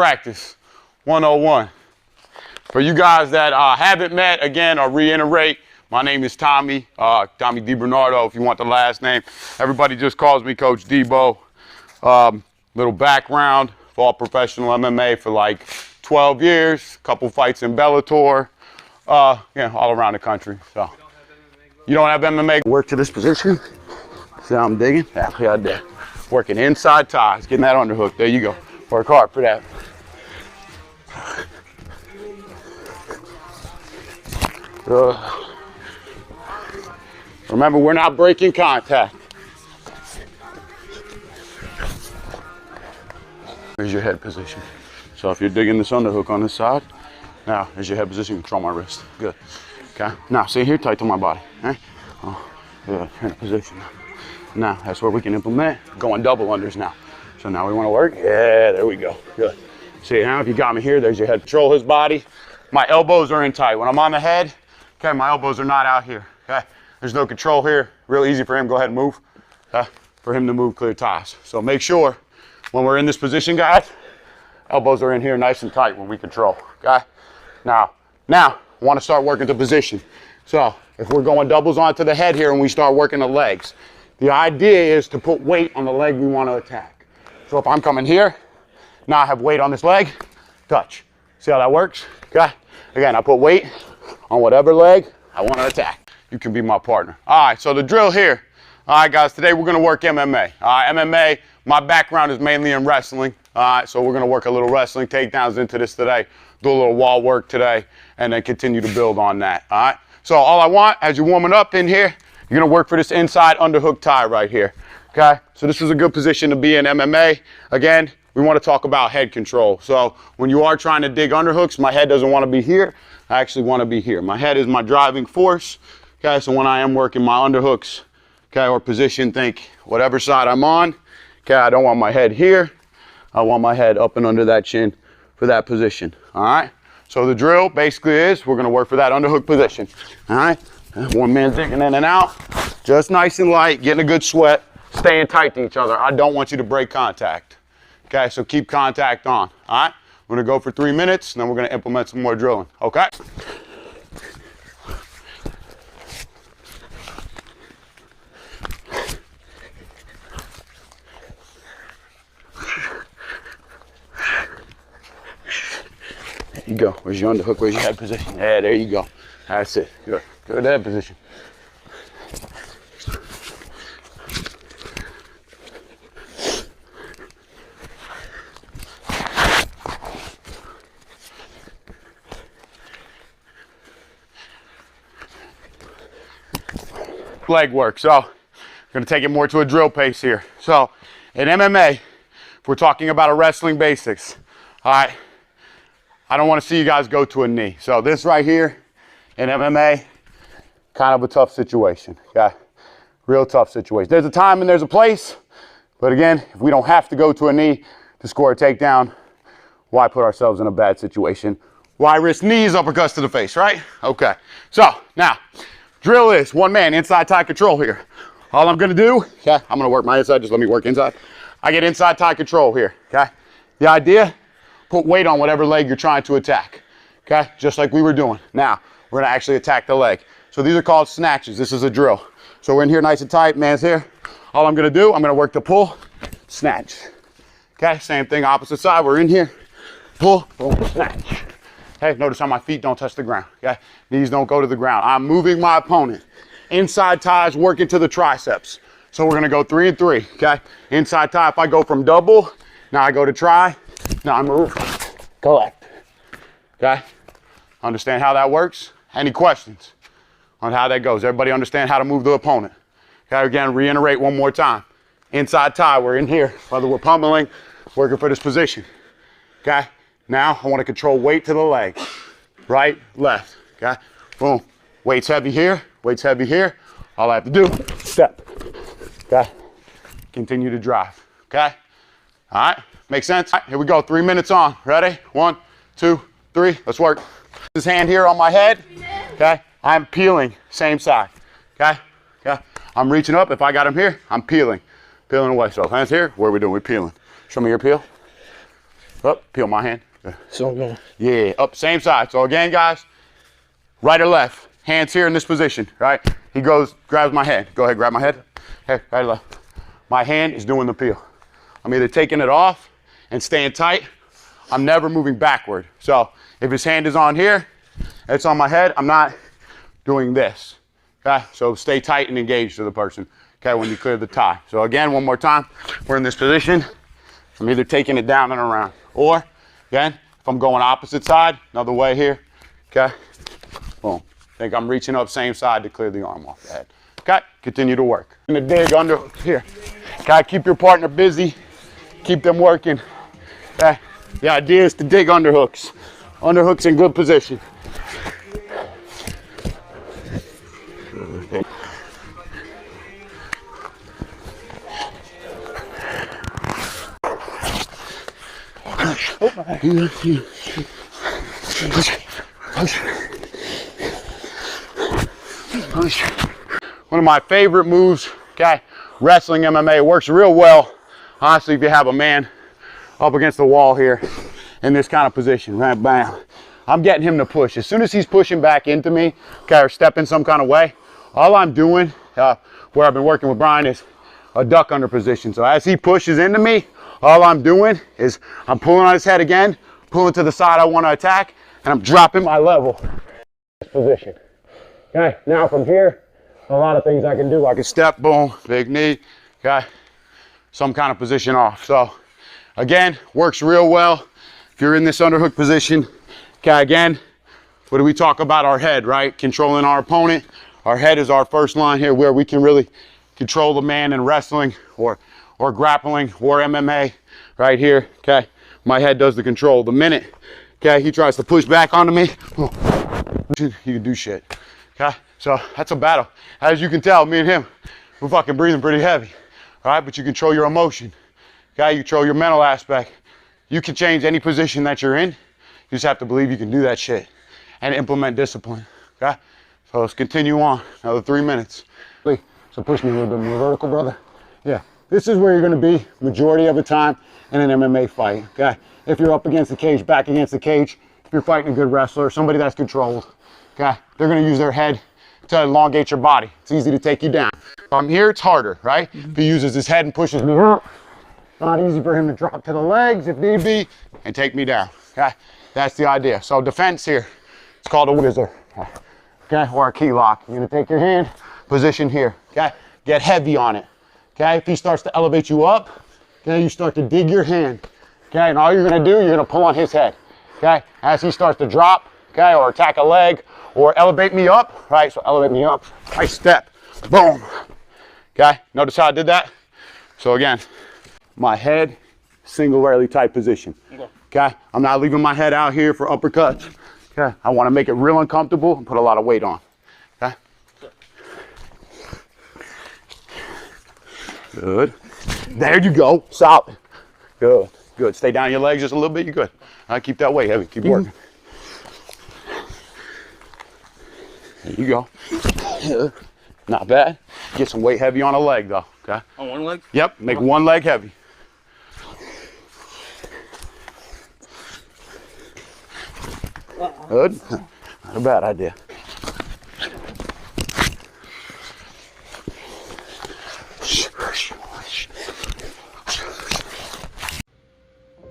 Practice 101. For you guys that haven't met, again, I'll reiterate, my name is Tommy, Tommy DiBernardo if you want the last name. Everybody just calls me Coach Debo. Little background, fought professional MMA for like 12 years, couple fights in Bellator, yeah, all around the country. So you don't have MMA? Work to this position. See how I'm digging? Yeah, look out there. Working inside ties, getting that underhook. There you go. Work hard for that. Remember, we're not breaking contact. Here's your head position. So if you're digging this underhook on this side, now here's your head position. Control my wrist. Good. Okay. Now see here, tight to my body. Right? Oh, good. Head position. Now that's where we can implement going double unders now. So now we want to work. Yeah, there we go. Good. See now, if you got me here, there's your head. Control his body. My elbows are in tight. When I'm on the head, okay, my elbows are not out here. Okay. There's no control here. Real easy for him. Go ahead and move. For him to move, clear ties. So make sure when we're in this position, guys, elbows are in here nice and tight when we control. Okay. Now, want to start working the position. So if we're going doubles onto the head here and we start working the legs, the idea is to put weight on the leg we want to attack. So if I'm coming here, now I have weight on this leg, touch. See how that works? Okay. Again, I put weight on whatever leg I want to attack. You can be my partner. All right, so the drill here. All right, guys, today we're going to work MMA. MMA, my background is mainly in wrestling. All right, so we're going to work a little wrestling takedowns into this today, do a little wall work today, and then continue to build on that. All right, so all I want as you're warming up in here, you're going to work for this inside underhook tie right here. Okay, so this is a good position to be in MMA. Again, we want to talk about head control. So when you are trying to dig underhooks, my head doesn't want to be here. I actually want to be here. My head is my driving force. Okay, so when I am working my underhooks, okay, or position, think whatever side I'm on. Okay, I don't want my head here. I want my head up and under that chin for that position. All right, so the drill basically is we're going to work for that underhook position. All right, one man digging in and out, just nice and light, getting a good sweat, staying tight to each other. I don't want you to break contact. Okay, so keep contact on. All right, we're going to go for 3 minutes, and then we're going to implement some more drilling. Okay. There you go. Where's your underhook? Where's your head position? Yeah, there you go. That's it. Good. Good head position. Leg work. So I'm going to take it more to a drill pace here. So in MMA, if we're talking about a wrestling basics, all right, I don't want to see you guys go to a knee. So this right here in MMA, kind of a tough situation. Okay, real tough situation. There's a time and there's a place, but again, if we don't have to go to a knee to score a takedown, why put ourselves in a bad situation? Why risk knees, uppercuts to the face, right? Okay, so now drill is one man inside tie control here. All I'm gonna do, okay, I'm gonna work my inside, just let me work inside. I get inside tie control here, okay? The idea, put weight on whatever leg you're trying to attack, okay? Just like we were doing. Now, we're gonna actually attack the leg. So these are called snatches. This is a drill. So we're in here nice and tight, man's here. All I'm gonna do, I'm gonna work the pull, snatch. Okay, same thing, opposite side, we're in here, pull, boom, snatch. Okay, notice how my feet don't touch the ground, okay? Knees don't go to the ground. I'm moving my opponent. Inside ties working to the triceps. So we're gonna go 3 and 3, okay? Inside tie, if I go from double, now I go to try, now I move, collect, okay? Understand how that works? Any questions on how that goes? Everybody understand how to move the opponent? Okay, again, reiterate one more time. Inside tie, we're in here, whether we're pummeling, working for this position, okay? Now I want to control weight to the leg, right, left, okay? Boom, weight's heavy here, weight's heavy here. All I have to do, step, okay? Continue to drive, okay? All right, make sense? All right, here we go, 3 minutes on. Ready? 1, 2, 3, let's work. This hand here on my head, okay? I'm peeling, same side, okay? Okay, I'm reaching up. If I got him here, I'm peeling away. So hands here, what are we doing? We're peeling. Show me your peel. Up, peel my hand. So good. Yeah, up, same side. So again, guys, right or left, hands here in this position, right? He goes, grabs my head. Go ahead, grab my head. Hey, right or left. My hand is doing the peel. I'm either taking it off and staying tight. I'm never moving backward. So if his hand is on here, it's on my head, I'm not doing this, okay? So stay tight and engaged to the person, okay, when you clear the tie. So again, one more time, we're in this position. I'm either taking it down and around, or again, if I'm going opposite side, another way here, okay? Boom. Think I'm reaching up same side to clear the arm off the head. Okay, continue to work. And the dig under here. Okay, keep your partner busy. Keep them working. Okay, the idea is to dig underhooks. Underhooks in good position. One of my favorite moves, okay, wrestling MMA. It works real well, honestly, if you have a man up against the wall here in this kind of position, right, bam. I'm getting him to push. As soon as he's pushing back into me, okay, or stepping some kind of way, all I'm doing, where I've been working with Brian, is a duck under position. So as he pushes into me, all I'm doing is I'm pulling on his head again, pulling to the side I want to attack, and I'm dropping my level. Position. Okay, now from here, a lot of things I can do. I can step, boom, big knee, okay, some kind of position off. So again, works real well if you're in this underhook position. Okay, again, what do we talk about? Our head, right? Controlling our opponent. Our head is our first line here, where we can really control the man in wrestling or grappling or MMA right here. Okay, my head does the control. The minute, okay, he tries to push back onto me, you can do shit. Okay, so that's a battle. As you can tell, me and him, we're fucking breathing pretty heavy. All right, but you control your emotion. Okay, you control your mental aspect. You can change any position that you're in. You just have to believe you can do that shit and implement discipline. Okay, so let's continue on. Another 3 minutes. So push me a little bit more vertical, brother. Yeah, this is where you're gonna be majority of the time in an MMA fight. Okay, if you're up against the cage, back against the cage, if you're fighting a good wrestler, somebody that's controlled, okay, they're gonna use their head to elongate your body. It's easy to take you down. If I'm here, it's harder, right? If he uses his head and pushes me up, not easy for him to drop to the legs if need be and take me down, okay? That's the idea. So defense here, it's called a whizzer, okay, or a key lock. You're gonna take your hand, position here, okay? Get heavy on it, okay? If he starts to elevate you up, okay, you start to dig your hand, okay? And all you're gonna do, you're gonna pull on his head, okay? As he starts to drop, okay, or attack a leg, or elevate me up, right? So elevate me up, I step, boom, okay? Notice how I did that? So again, my head, singularly tight position, okay? I'm not leaving my head out here for uppercuts, okay? I wanna make it real uncomfortable and put a lot of weight on, okay? Good. There you go, solid. Good, good. Stay down your legs just a little bit, you're good. All right, keep that weight heavy, keep working. There you go. Not bad. Get some weight heavy on a leg though, okay? On one leg? Yep, make one leg heavy. Good. Not a bad idea.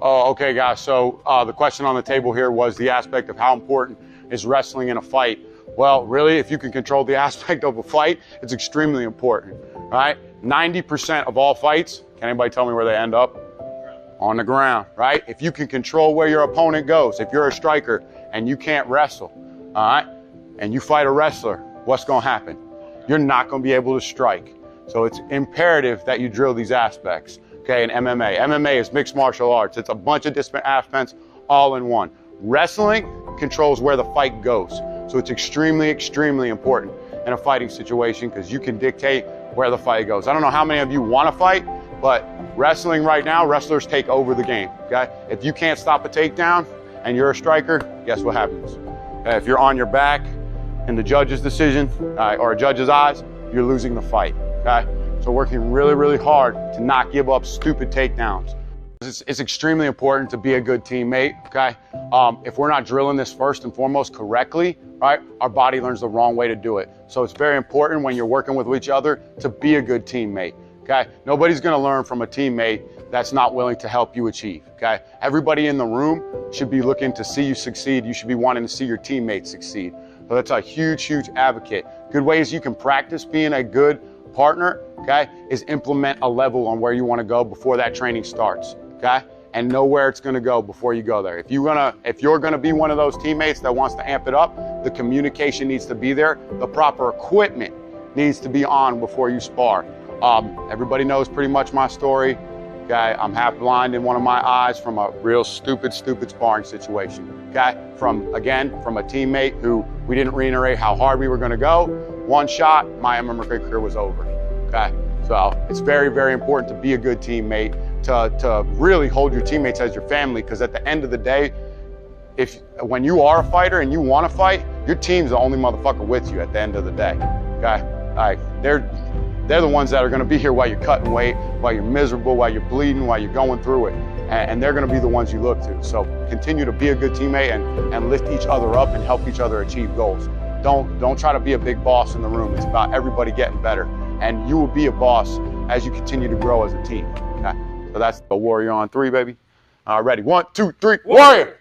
Oh, okay, guys. So the question on the table here was the aspect of how important is wrestling in a fight. Well, really, if you can control the aspect of a fight, it's extremely important, right? 90% of all fights, can anybody tell me where they end up? On the ground, right? If you can control where your opponent goes, if you're a striker and you can't wrestle, all right, and you fight a wrestler, what's gonna happen? You're not gonna be able to strike. So it's imperative that you drill these aspects, okay, in MMA. MMA is mixed martial arts. It's a bunch of different aspects all in one. Wrestling controls where the fight goes. So it's extremely, extremely important in a fighting situation because you can dictate where the fight goes. I don't know how many of you want to fight, but wrestling right now, wrestlers take over the game, okay? If you can't stop a takedown and you're a striker, guess what happens? If you're on your back in the judge's decision or a judge's eyes, you're losing the fight, okay? So working really, really hard to not give up stupid takedowns. It's extremely important to be a good teammate, okay? If we're not drilling this first and foremost correctly, right, our body learns the wrong way to do it. So it's very important when you're working with each other to be a good teammate, okay? Nobody's gonna learn from a teammate that's not willing to help you achieve, okay? Everybody in the room should be looking to see you succeed. You should be wanting to see your teammates succeed. So that's a huge, huge advocate. Good ways you can practice being a good partner, okay, is implement a level on where you wanna go before that training starts. Okay, and know where it's going to go before you go there. If you're gonna be one of those teammates that wants to amp it up, the communication needs to be there. The proper equipment needs to be on before you spar. Everybody knows pretty much my story. Okay, I'm half blind in one of my eyes from a real stupid sparring situation. Okay, from a teammate who we didn't reiterate how hard we were going to go. One shot, my MMA career was over. Okay, so it's very, very important to be a good teammate. To really hold your teammates as your family, because at the end of the day, when you are a fighter and you want to fight, your team's the only motherfucker with you at the end of the day. Okay, all right, they're the ones that are going to be here while you're cutting weight, while you're miserable, while you're bleeding, while you're going through it, and they're going to be the ones you look to. So continue to be a good teammate and lift each other up and help each other achieve goals. Don't try to be a big boss in the room. It's about everybody getting better, and you will be a boss as you continue to grow as a team. Okay? So that's the warrior on 3, baby. Ready? 1, 2, 3, warrior!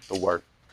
The word.